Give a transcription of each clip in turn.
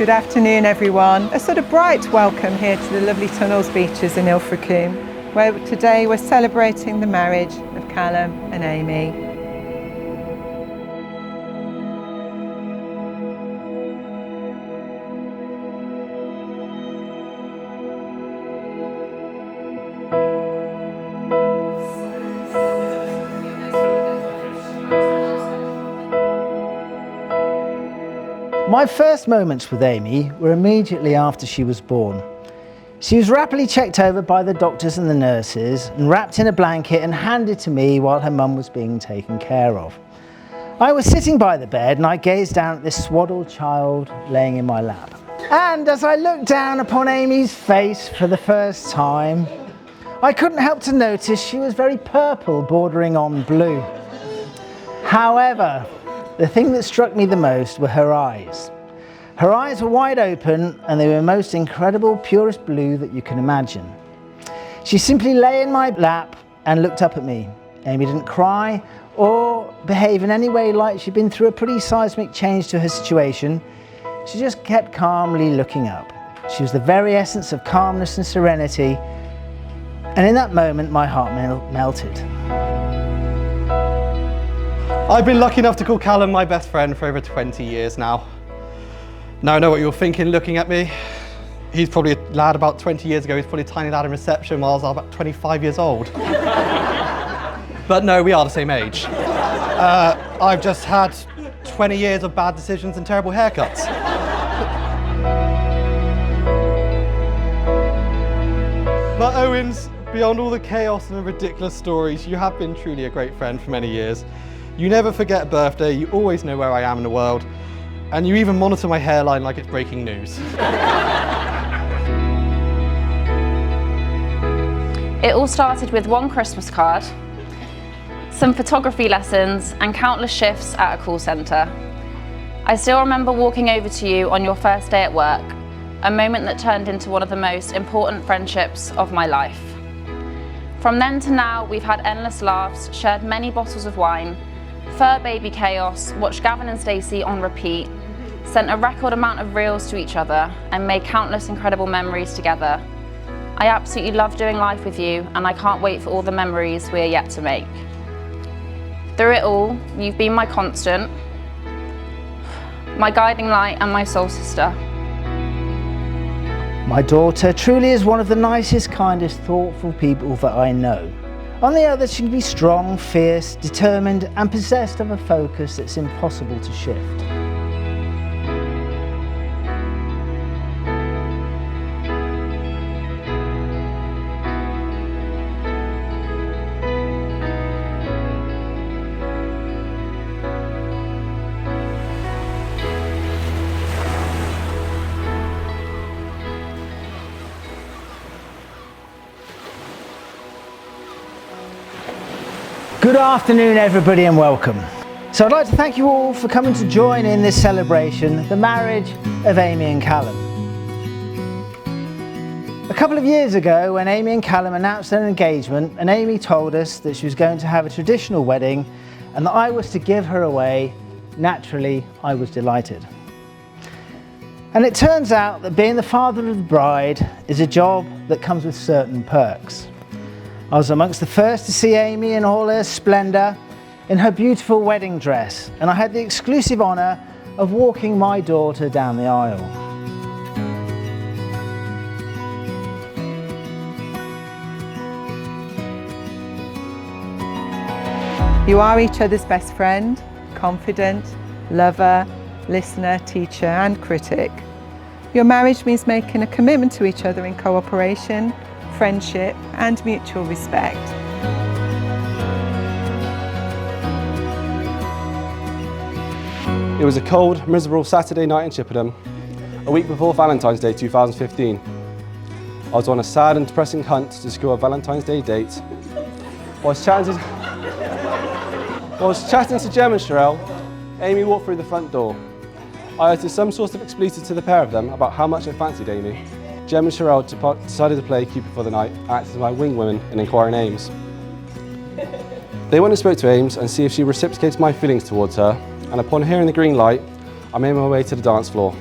Good afternoon everyone. A sort of bright welcome here to the lovely Tunnels Beaches in Ilfracombe, where today we're celebrating the marriage of Callum and Amiee. My first moments with Amiee were immediately after she was born. She was rapidly checked over by the doctors and the nurses and wrapped in a blanket and handed to me while her mum was being taken care of. I was sitting by the bed and I gazed down at this swaddled child laying in my lap. And as I looked down upon Amiee's face for the first time, I couldn't help to notice she was very purple bordering on blue. However, the thing that struck me the most were her eyes. Her eyes were wide open and they were the most incredible, purest blue that you can imagine. She simply lay in my lap and looked up at me. Amiee didn't cry or behave in any way like she'd been through a pretty seismic change to her situation. She just kept calmly looking up. She was the very essence of calmness and serenity, and in that moment my heart melted. I've been lucky enough to call Callum my best friend for over 20 years now. Now I know what you're thinking looking at me. He's probably a lad about 20 years ago, he's probably a tiny lad in reception while I was about 25 years old. But no, we are the same age. I've just had 20 years of bad decisions and terrible haircuts. But Owens, beyond all the chaos and the ridiculous stories, you have been truly a great friend for many years. You never forget a birthday, you always know where I am in the world, and you even monitor my hairline like it's breaking news. It all started with one Christmas card, some photography lessons, and countless shifts at a call centre. I still remember walking over to you on your first day at work, a moment that turned into one of the most important friendships of my life. From then to now, we've had endless laughs, shared many bottles of wine, fur baby chaos, watched Gavin and Stacey on repeat, sent a record amount of reels to each other, and made countless incredible memories together. I absolutely love doing life with you, and I can't wait for all the memories we are yet to make. Through it all, you've been my constant, my guiding light, and my soul sister. My daughter truly is one of the nicest, kindest, thoughtful people that I know. On the other, she can be strong, fierce, determined, and possessed of a focus that's impossible to shift. Good afternoon everybody and welcome. So I'd like to thank you all for coming to join in this celebration, the marriage of Amiee and Callum. A couple of years ago when Amiee and Callum announced their engagement and Amiee told us that she was going to have a traditional wedding and that I was to give her away, naturally I was delighted. And it turns out that being the father of the bride is a job that comes with certain perks. I was amongst the first to see Amiee in all her splendour in her beautiful wedding dress, and I had the exclusive honour of walking my daughter down the aisle. You are each other's best friend, confidant, lover, listener, teacher and critic. Your marriage means making a commitment to each other in cooperation, friendship and mutual respect. It was a cold, miserable Saturday night in Chippenham, a week before Valentine's Day 2015. I was on a sad and depressing hunt to secure a Valentine's Day date. While I was chatting to Jem and Sherelle, Amiee walked through the front door. I uttered some sort of expletive to the pair of them about how much I fancied Amiee. Jem and Sherelle decided to play Cupid for the night, acting as my wing women in inquiring Ames. They went and spoke to Ames and see if she reciprocated my feelings towards her, and upon hearing the green light, I made my way to the dance floor.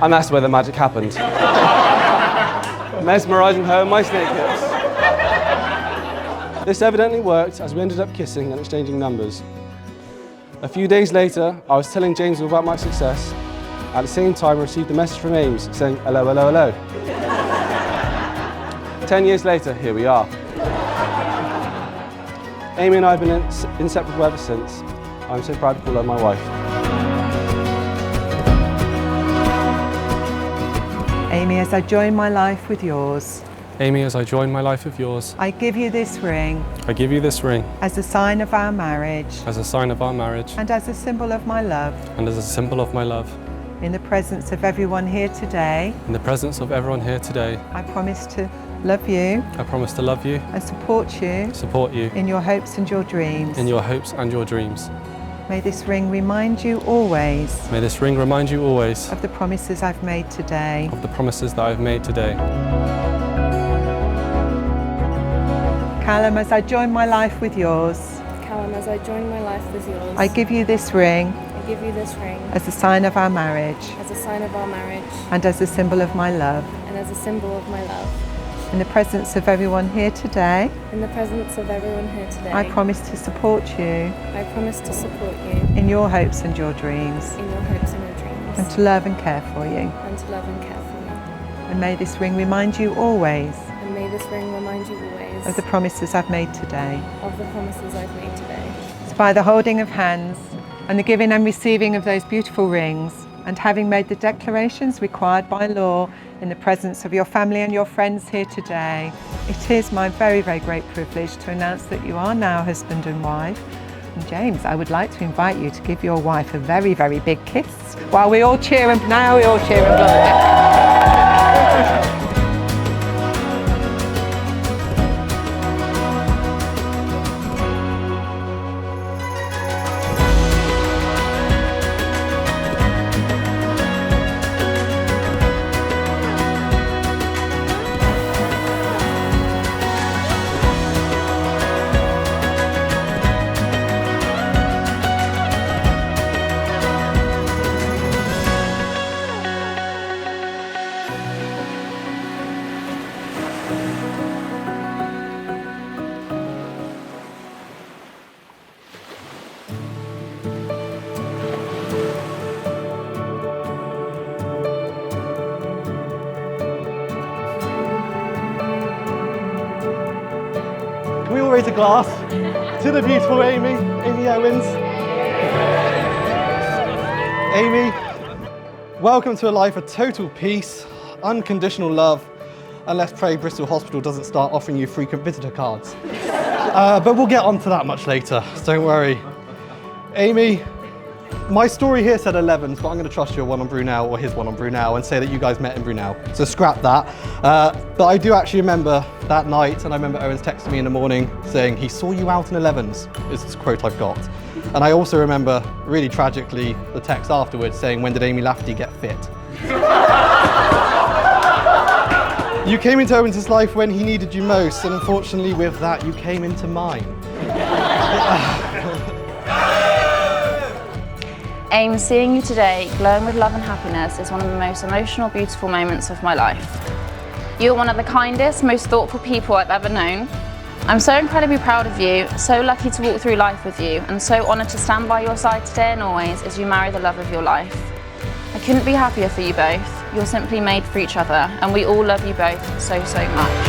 And that's where the magic happened. Mesmerising her in my snake hips. This evidently worked as we ended up kissing and exchanging numbers. A few days later, I was telling James all about my success. At the same time, I received a message from Ames saying, hello, hello, hello. 10 years later, here we are. Amiee and I have been inseparable ever since. I'm so proud to call her my wife. Amiee, as I join my life with yours, Amiee, as I join my life with yours, I give you this ring I give you this ring as a sign of our marriage as a sign of our marriage and as a symbol of my love. and as a symbol of my love. In the presence of everyone here today, In the presence of everyone here today, I promise to love you I promise to love you, and support you support you in your hopes and your dreams. in your hopes and your dreams. May this ring remind you always May this ring remind you always of the promises I've made today. of the promises that I've made today. Callum, as I join my life with yours, Callum, as I join my life with yours, I give you this ring I give you this ring as a sign of our marriage as a sign of our marriage and as a symbol of my love. and as a symbol of my love. In the presence of everyone here today, In the presence of everyone here today, I promise to support you I promise to support you in your hopes and your dreams in your hopes and your dreams, and to love and care for you. and to love and care for you. And may this ring remind you always And may this ring remind you always of the promises I've made today. of the promises I've made today. So by the holding of hands and the giving and receiving of those beautiful rings, and having made the declarations required by law in the presence of your family and your friends here today, it is my very, very great privilege to announce that you are now husband and wife. And James, I would like to invite you to give your wife a very, very big kiss while we all cheer and now we all cheer and blow. Can we all raise a glass to the beautiful Amiee Owens? Amiee, welcome to a life of total peace, unconditional love, and let's pray Bristol Hospital doesn't start offering you frequent visitor cards. But we'll get on to that much later, so don't worry. Amiee, my story here said 11s, but I'm going to trust your one on Brunel or his one on Brunel and say that you guys met in Brunel. So scrap that. But I do actually remember that night, and I remember Owens texting me in the morning saying he saw you out in 11s, is this quote I've got. And I also remember, really tragically, the text afterwards saying, when did Amiee Lafferty get fit? You came into Owens' life when he needed you most, and unfortunately with that, you came into mine. Amiee, seeing you today, glowing with love and happiness, is one of the most emotional, beautiful moments of my life. You're one of the kindest, most thoughtful people I've ever known. I'm so incredibly proud of you, so lucky to walk through life with you, and so honoured to stand by your side today and always as you marry the love of your life. I couldn't be happier for you both. You're simply made for each other, and we all love you both so, so much.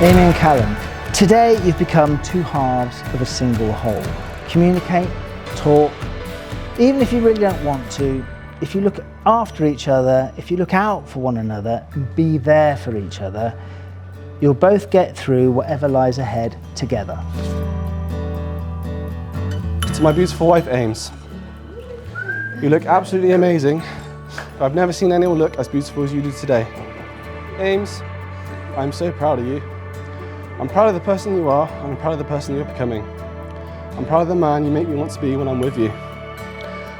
Amiee and Callum, today you've become two halves of a single whole. Communicate, talk, even if you really don't want to, if you look after each other, if you look out for one another and be there for each other, you'll both get through whatever lies ahead together. To my beautiful wife, Ames. You look absolutely amazing, but I've never seen anyone look as beautiful as you do today. Ames, I'm so proud of you. I'm proud of the person you are, and I'm proud of the person you're becoming. I'm proud of the man you make me want to be when I'm with you.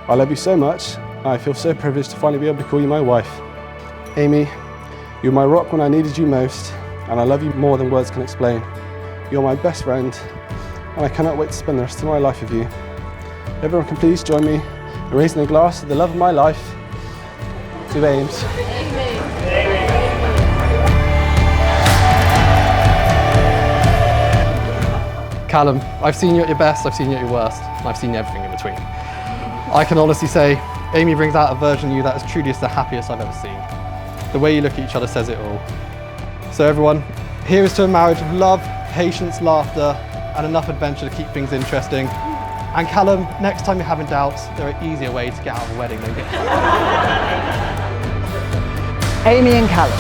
I love you so much, and I feel so privileged to finally be able to call you my wife. Amiee, you're my rock when I needed you most, and I love you more than words can explain. You're my best friend, and I cannot wait to spend the rest of my life with you. Everyone can please join me and raising a glass to the love of my life, to Ames. Callum, I've seen you at your best, I've seen you at your worst, and I've seen everything in between. I can honestly say, Amiee brings out a version of you that is truly the happiest I've ever seen. The way you look at each other says it all. So everyone, here is to a marriage of love, patience, laughter, and enough adventure to keep things interesting. And Callum, next time you're having doubts, there are easier ways to get out of a wedding than get Amiee and Callum.